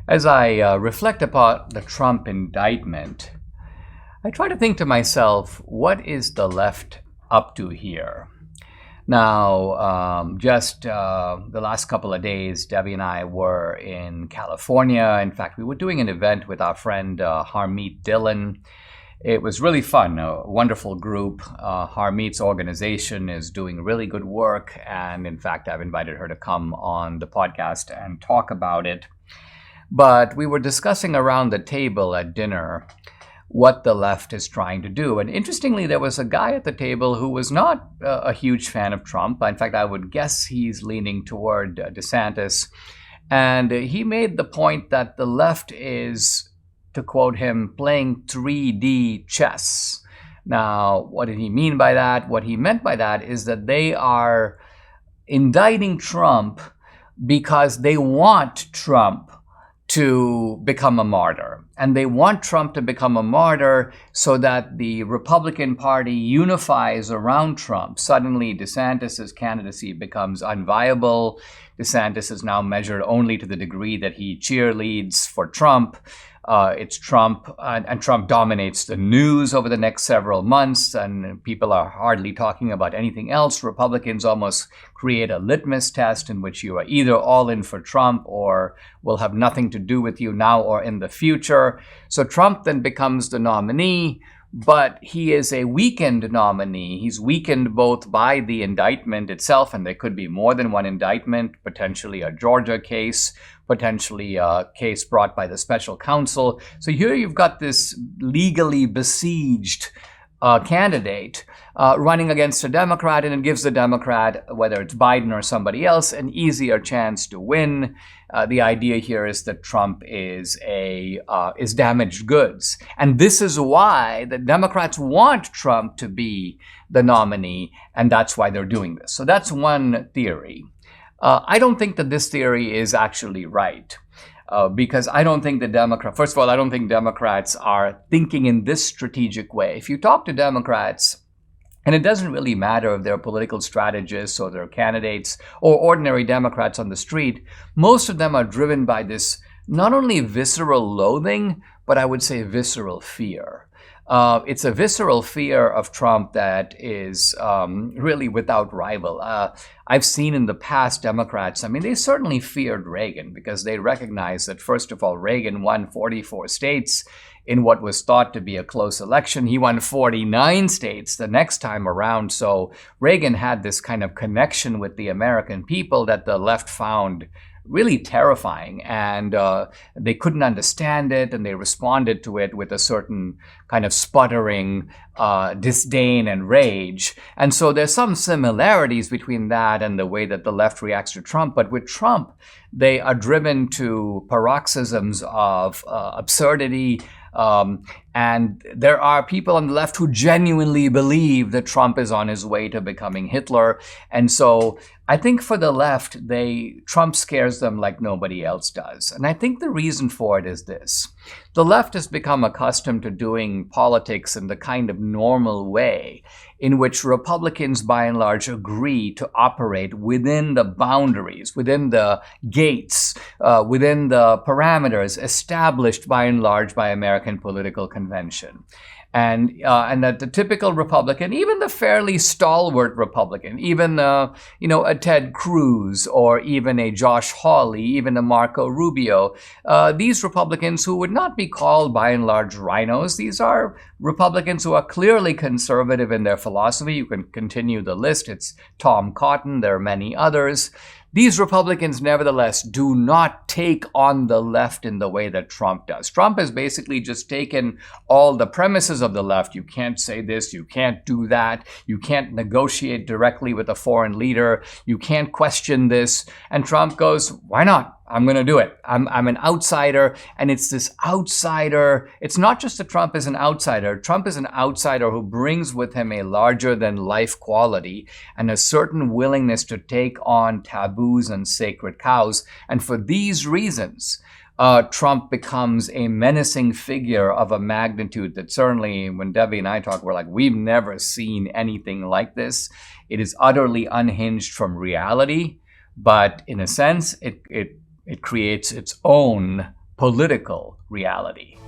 As I reflect upon the Trump indictment, I try to think to myself, what is the left up to here? Now, just the last couple of days, Debbie and I were in California. In fact, we were doing an event with our friend Harmeet Dillon. It was really fun, a wonderful group. Harmeet's organization is doing really good work. And in fact, I've invited her to come on the podcast and talk about it. But we were discussing around the table at dinner what the left is trying to do. And interestingly, there was a guy at the table who was not a huge fan of Trump. In fact, I would guess he's leaning toward DeSantis. And he made the point that the left is, to quote him, playing 3D chess. Now, what did he mean by that? What he meant by that is that they are indicting Trump because they want Trump to become a martyr. And they want Trump to become a martyr so that the Republican Party unifies around Trump. Suddenly, DeSantis' candidacy becomes unviable. DeSantis is now measured only to the degree that he cheerleads for Trump. It's Trump, and Trump dominates the news over the next several months, and people are hardly talking about anything else. Republicans almost create a litmus test in which you are either all in for Trump or will have nothing to do with you now or in the future. So Trump then becomes the nominee, but he is a weakened nominee. He's weakened both by the indictment itself, and there could be more than one indictment, potentially a Georgia case, potentially a case brought by the special counsel. So here you've got this legally besieged candidate running against a Democrat, and it gives the Democrat, whether it's Biden or somebody else, an easier chance to win. The idea here is that Trump is damaged goods, and this is why the Democrats want Trump to be the nominee, and that's why they're doing this. So that's one theory. I don't think that this theory is actually right. Because I don't think first of all, I don't think Democrats are thinking in this strategic way. If you talk to Democrats, and it doesn't really matter if they're political strategists or they're candidates or ordinary Democrats on the street, most of them are driven by this not only visceral loathing, but I would say visceral fear. It's a visceral fear of Trump that is really without rival. I've seen in the past Democrats, they certainly feared Reagan because they recognized that, first of all, Reagan won 44 states in what was thought to be a close election. He won 49 states the next time around. So Reagan had this kind of connection with the American people that the left found really terrifying, and they couldn't understand it, and they responded to it with a certain kind of sputtering disdain and rage. And so there's some similarities between that and the way that the left reacts to Trump. But with Trump, they are driven to paroxysms of absurdity. And there are people on the left who genuinely believe that Trump is on his way to becoming Hitler. And so I think for the left, Trump scares them like nobody else does. And I think the reason for it is this. The left has become accustomed to doing politics in the kind of normal way in which Republicans, by and large, agree to operate within the boundaries, within the gates, within the parameters established, by and large, by American political convention. And that the typical Republican, even the fairly stalwart Republican, even a Ted Cruz or even a Josh Hawley, even a Marco Rubio, these Republicans who would not be called by and large rhinos, these are Republicans who are clearly conservative in their philosophy. You can continue the list. It's Tom Cotton. There are many others. These Republicans, nevertheless, do not take on the left in the way that Trump does. Trump has basically just taken all the premises of the left. You can't say this, you can't do that, you can't negotiate directly with a foreign leader, you can't question this. And Trump goes, why not? I'm going to do it. I'm an outsider. And it's this outsider. It's not just that Trump is an outsider. Trump is an outsider who brings with him a larger than life quality and a certain willingness to take on taboos and sacred cows. And for these reasons, Trump becomes a menacing figure of a magnitude that certainly when Debbie and I talk, we're like, we've never seen anything like this. It is utterly unhinged from reality. But in a sense, it creates its own political reality.